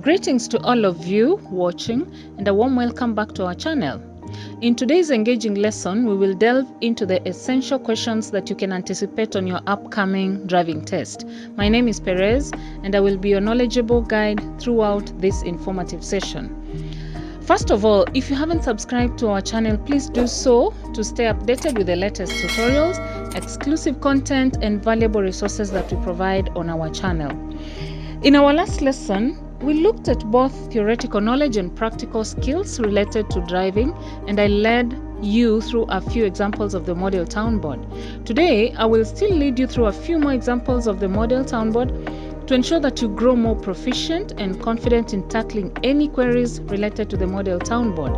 Greetings to all of you watching and a warm welcome back to our channel. In today's engaging lesson, we will delve into the essential questions that you can anticipate on your upcoming driving test. My name is Perez and I will be your knowledgeable guide throughout this informative session. First of all, if you haven't subscribed to our channel, please do so to stay updated with the latest tutorials, exclusive content, and valuable resources that we provide on our channel. In our last lesson, we looked at both theoretical knowledge and practical skills related to driving, and I led you through a few examples of the model town board. Today, I will still lead you through a few more examples of the model town board to ensure that you grow more proficient and confident in tackling any queries related to the model town board.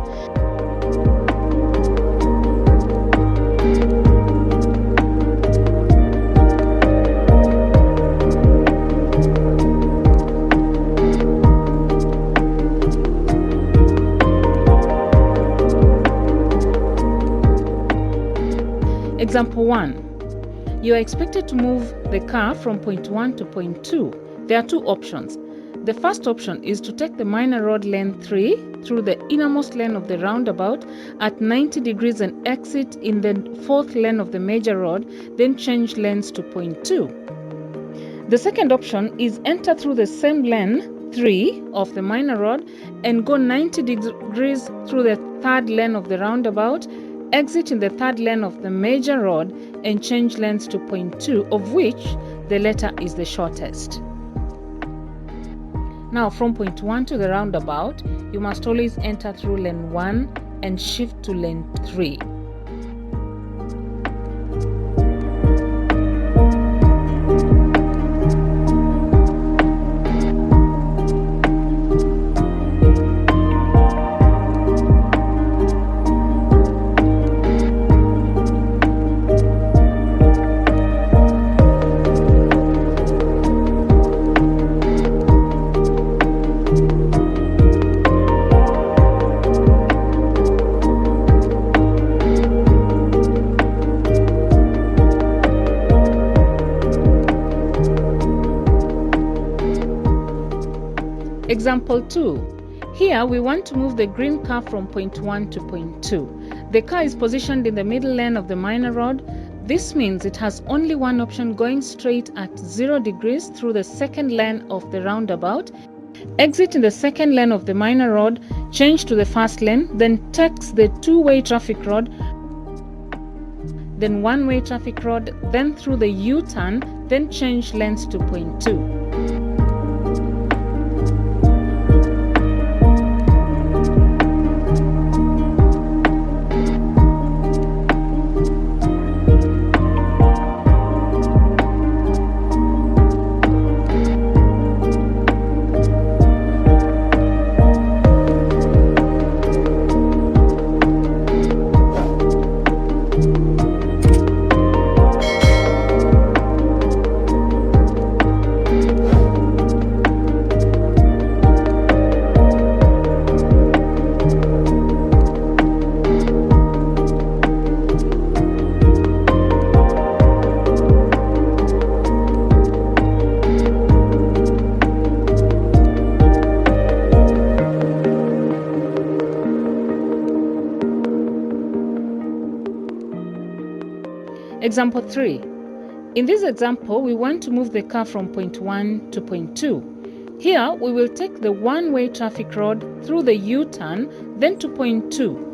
Example 1. You are expected to move the car from point 1 to point 2. There are two options. The first option is to take the minor road lane 3 through the innermost lane of the roundabout at 90 degrees and exit in the fourth lane of the major road, then change lanes to point 2. The second option is enter through the same lane 3 of the minor road and go 90 degrees through the third lane of the roundabout, exit in the third lane of the major road and change lanes to point 2, of which the latter is the shortest. Now from point 1 to the roundabout, you must always enter through lane 1 and shift to lane 3. Example 2. Here we want to move the green car from point 1 to point 2. The car is positioned in the middle lane of the minor road. This means it has only one option, going straight at 0 degrees through the second lane of the roundabout, exit in the second lane of the minor road, change to the first lane, then takes the two-way traffic road, then one-way traffic road, then through the U-turn, then change lanes to point 2. Example 3. In this example, we want to move the car from point 1 to point 2. Here, we will take the one-way traffic road through the U-turn, then to point 2.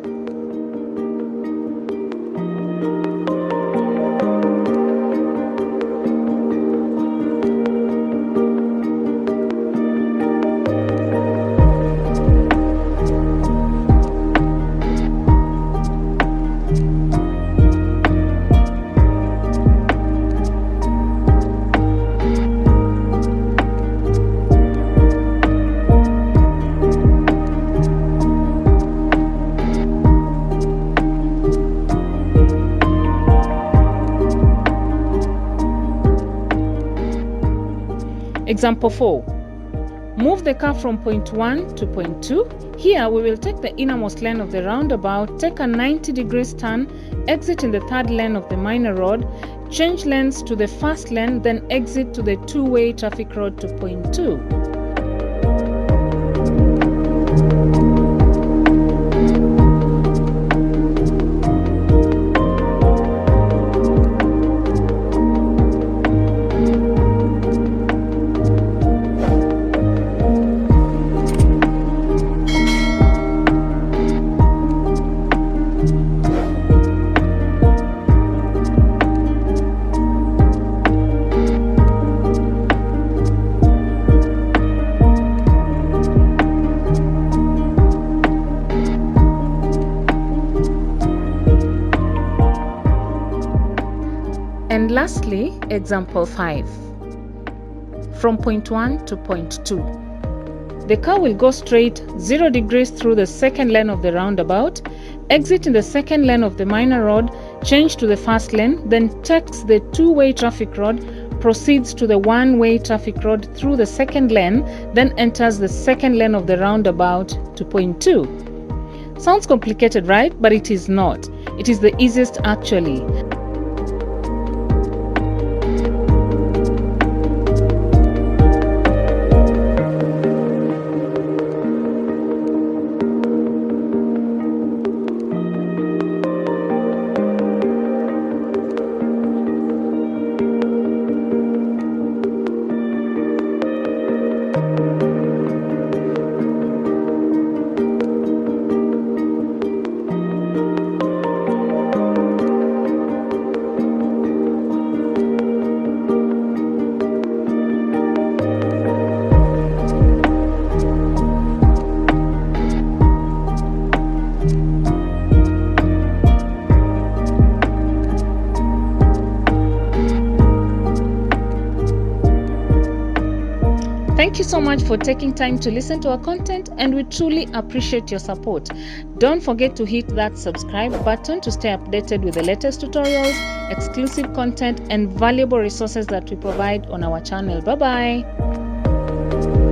Example 4. Move the car from point 1 to point 2. Here we will take the innermost lane of the roundabout, take a 90 degrees turn, exit in the third lane of the minor road, change lanes to the first lane, then exit to the two-way traffic road to point 2. Lastly, example 5. From point 1 to point 2. The car will go straight 0 degrees through the second lane of the roundabout, exit in the second lane of the minor road, change to the first lane, then takes the two-way traffic road, proceeds to the one-way traffic road through the second lane, then enters the second lane of the roundabout to point 2. Sounds complicated, right? But it is not. It is the easiest actually. Thank you so much for taking time to listen to our content, and we truly appreciate your support. Don't forget to hit that subscribe button to stay updated with the latest tutorials, exclusive content, and valuable resources that we provide on our channel. Bye-bye.